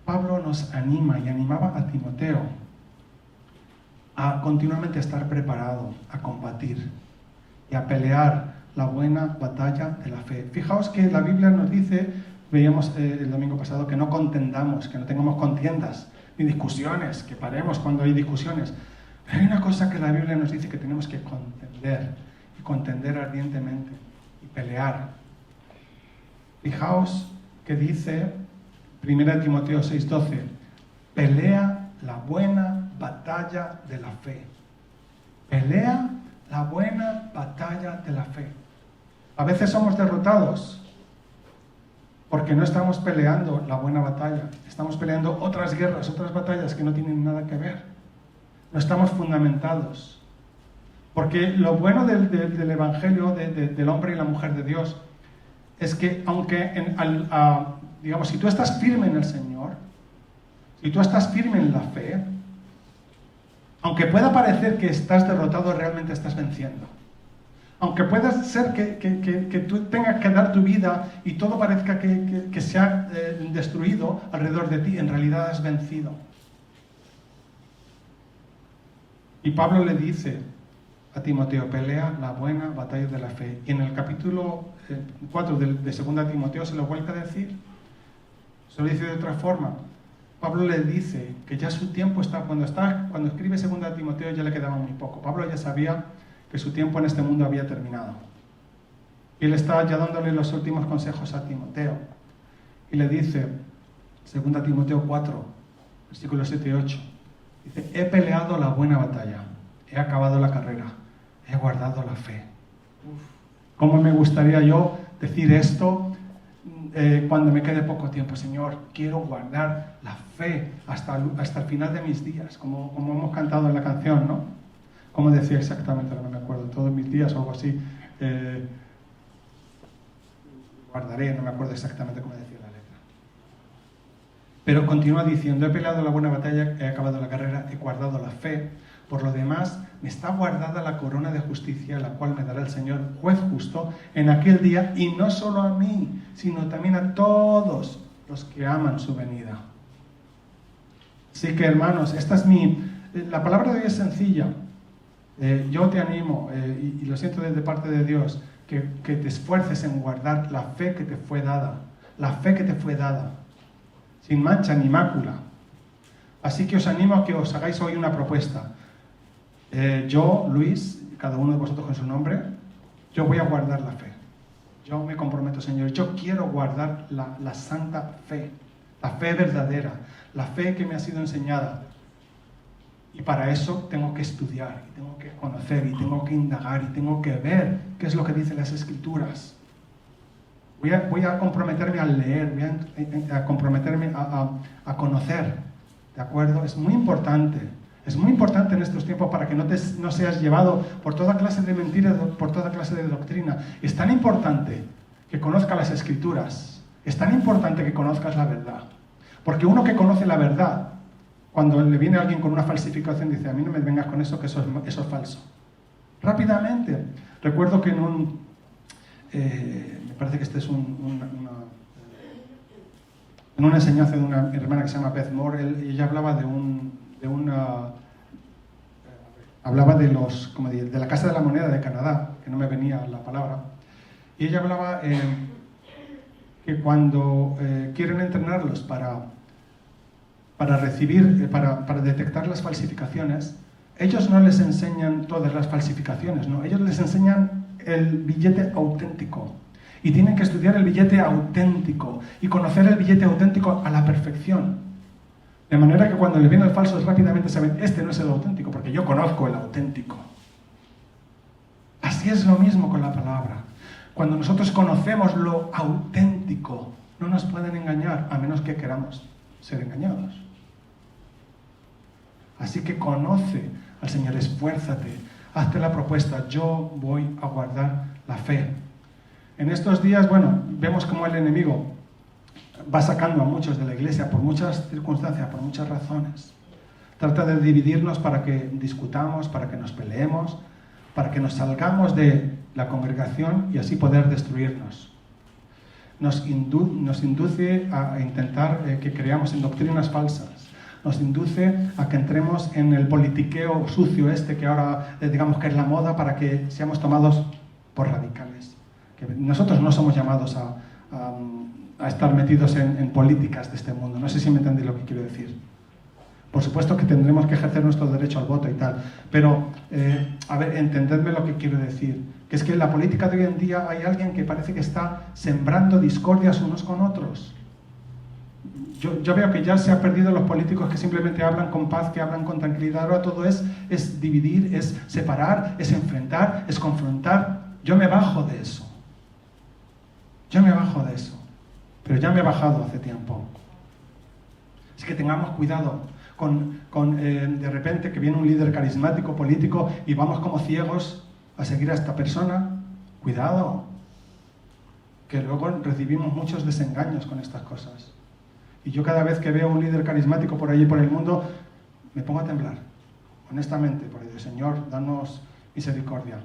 Pablo nos anima y animaba a Timoteo a continuamente estar preparado, a combatir y a pelear la buena batalla de la fe. Fijaos que la Biblia nos dice, veíamos el domingo pasado, que no contendamos, que no tengamos contiendas ni discusiones, que paremos cuando hay discusiones. Pero hay una cosa que la Biblia nos dice, que tenemos que contender, y contender ardientemente, y pelear. Fijaos que dice 1 Timoteo 6:12, pelea la buena batalla de la fe. Pelea la buena batalla de la fe. A veces somos derrotados porque no estamos peleando la buena batalla. Estamos peleando otras guerras, otras batallas que no tienen nada que ver. No estamos fundamentados. Porque lo bueno del Evangelio, del hombre y la mujer de Dios, es que aunque, digamos, si tú estás firme en el Señor, si tú estás firme en la fe, aunque pueda parecer que estás derrotado, realmente estás venciendo. Aunque pueda ser que tú tengas que dar tu vida y todo parezca que se ha destruido alrededor de ti, en realidad has vencido. Y Pablo le dice a Timoteo, pelea la buena batalla de la fe. Y en el capítulo 4 de 2 Timoteo se lo vuelve a decir. Se lo dice de otra forma. Pablo le dice que ya su tiempo está, cuando escribe 2 Timoteo ya le quedaba muy poco. Pablo ya sabía que su tiempo en este mundo había terminado. Y él está ya dándole los últimos consejos a Timoteo. Y le dice, 2 Timoteo 4, versículos 7 y 8, dice, he peleado la buena batalla, he acabado la carrera, he guardado la fe. ¿Cómo me gustaría yo decir esto cuando me quede poco tiempo? Señor, quiero guardar la fe hasta el final de mis días, como hemos cantado en la canción, ¿no? Como decía exactamente, no me acuerdo, todos mis días o algo así, guardaré, no me acuerdo exactamente cómo decía la letra. Pero continúa diciendo, he peleado la buena batalla, he acabado la carrera, he guardado la fe. Por lo demás, me está guardada la corona de justicia, la cual me dará el Señor, juez justo, en aquel día, y no solo a mí, sino también a todos los que aman su venida. Así que, hermanos, la palabra de hoy es sencilla. Yo te animo, y lo siento desde parte de Dios, que te esfuerces en guardar la fe que te fue dada. La fe que te fue dada, sin mancha ni mácula. Así que os animo a que os hagáis hoy una propuesta. Yo, Luis, cada uno de vosotros con su nombre, yo voy a guardar la fe. Yo me comprometo, Señor, yo quiero guardar la santa fe, la fe verdadera, la fe que me ha sido enseñada. Y para eso tengo que estudiar, y tengo que conocer, y tengo que indagar, y tengo que ver qué es lo que dicen las Escrituras. Voy a comprometerme a leer, voy a comprometerme a conocer, ¿de acuerdo? Es muy importante en estos tiempos para que no seas llevado por toda clase de mentiras, por toda clase de doctrina. Es tan importante que conozcas las Escrituras, es tan importante que conozcas la verdad. Porque uno que conoce la verdad, cuando le viene alguien con una falsificación, dice, a mí no me vengas con eso, que eso es falso. Rápidamente. Recuerdo que me parece que este es en una enseñanza de una hermana que se llama Beth Moore, ella hablaba hablaba de la Casa de la Moneda de Canadá, que no me venía la palabra, y ella hablaba que cuando quieren entrenarlos para para detectar las falsificaciones, ellos no les enseñan todas las falsificaciones, no, ellos les enseñan el billete auténtico. Y tienen que estudiar el billete auténtico y conocer el billete auténtico a la perfección. De manera que cuando le viene el falso rápidamente saben, este no es el auténtico, porque yo conozco el auténtico. Así es lo mismo con la palabra. Cuando nosotros conocemos lo auténtico, no nos pueden engañar, a menos que queramos ser engañados. Así que conoce al Señor, esfuérzate, hazte la propuesta, yo voy a guardar la fe. En estos días, vemos cómo el enemigo va sacando a muchos de la iglesia por muchas circunstancias, por muchas razones. Trata de dividirnos para que discutamos, para que nos peleemos, para que nos salgamos de la congregación y así poder destruirnos. Nos induce a intentar que creamos en doctrinas falsas. Nos induce a que entremos en el politiqueo sucio que ahora digamos que es la moda para que seamos tomados por radicales. Que nosotros no somos llamados a estar metidos en políticas de este mundo. No sé si me entendéis lo que quiero decir. Por supuesto que tendremos que ejercer nuestro derecho al voto y tal, pero, entendedme lo que quiero decir, que es que en la política de hoy en día hay alguien que parece que está sembrando discordias unos con otros. Yo veo que ya se han perdido los políticos que simplemente hablan con paz, que hablan con tranquilidad. Ahora todo es dividir, es separar, es enfrentar, es confrontar. Yo me bajo de eso. Pero ya me he bajado hace tiempo. Así que tengamos cuidado con de repente que viene un líder carismático político y vamos como ciegos a seguir a esta persona. Cuidado, que luego recibimos muchos desengaños con estas cosas. Y yo cada vez que veo un líder carismático por allí por el mundo, me pongo a temblar, honestamente, por Dios, Señor, danos misericordia.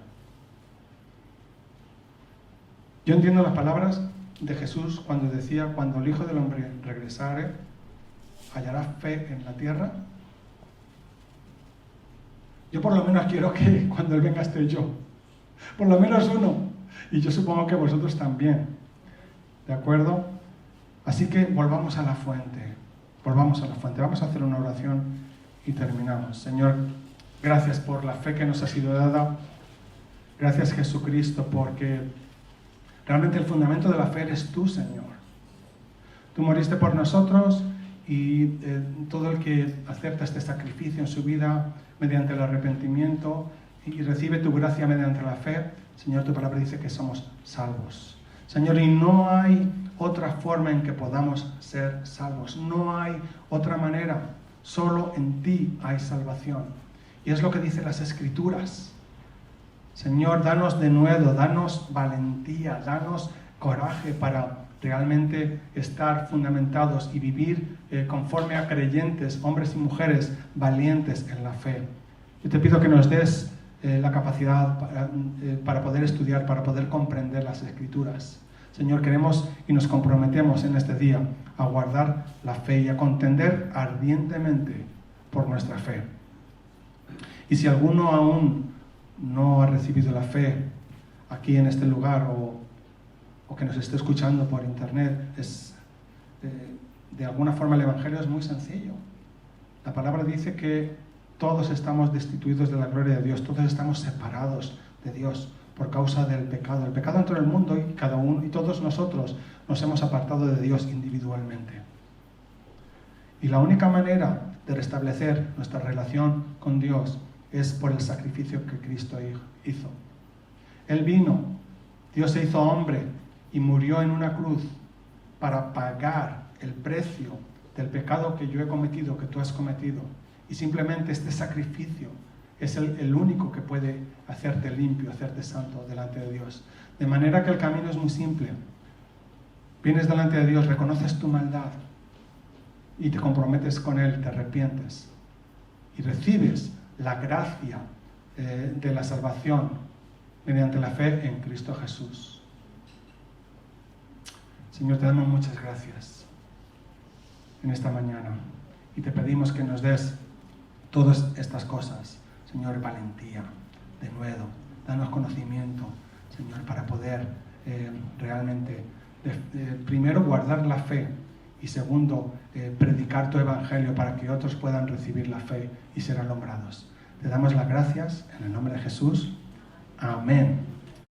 Yo entiendo las palabras de Jesús cuando decía, cuando el Hijo del Hombre regresare, ¿hallará fe en la tierra? Yo por lo menos quiero que cuando Él venga esté yo, por lo menos uno, y yo supongo que vosotros también, ¿de acuerdo? Así que volvamos a la fuente, vamos a hacer una oración y terminamos. Señor, gracias por la fe que nos ha sido dada, gracias Jesucristo, porque realmente el fundamento de la fe eres tú, Señor. Tú moriste por nosotros y todo el que acepta este sacrificio en su vida mediante el arrepentimiento y recibe tu gracia mediante la fe, Señor, tu palabra dice que somos salvos. Señor, y no hay otra forma en que podamos ser salvos. No hay otra manera. Solo en ti hay salvación. Y es lo que dicen las Escrituras. Señor, danos denuedo, danos valentía, danos coraje para realmente estar fundamentados y vivir conforme a creyentes, hombres y mujeres valientes en la fe. Yo te pido que nos des la capacidad para poder estudiar, para poder comprender las Escrituras. Señor, queremos y nos comprometemos en este día a guardar la fe y a contender ardientemente por nuestra fe. Y si alguno aún no ha recibido la fe aquí en este lugar o que nos esté escuchando por internet, de alguna forma el Evangelio es muy sencillo. La palabra dice que todos estamos destituidos de la gloria de Dios, todos estamos separados de Dios por causa del pecado. El pecado entró en el mundo y cada uno y todos nosotros nos hemos apartado de Dios individualmente. Y la única manera de restablecer nuestra relación con Dios es por el sacrificio que Cristo hizo. Él vino, Dios se hizo hombre y murió en una cruz para pagar el precio del pecado que yo he cometido, que tú has cometido. Y simplemente este sacrificio es el único que puede hacerte limpio, hacerte santo delante de Dios. De manera que el camino es muy simple. Vienes delante de Dios, reconoces tu maldad y te comprometes con Él, te arrepientes y recibes la gracia de la salvación mediante la fe en Cristo Jesús. Señor, te damos muchas gracias en esta mañana y te pedimos que nos des todas estas cosas. Señor, valentía, denuedo, danos conocimiento, Señor, para poder realmente primero guardar la fe Y segundo, predicar tu evangelio para que otros puedan recibir la fe y ser alumbrados. Te damos las gracias en el nombre de Jesús. Amén.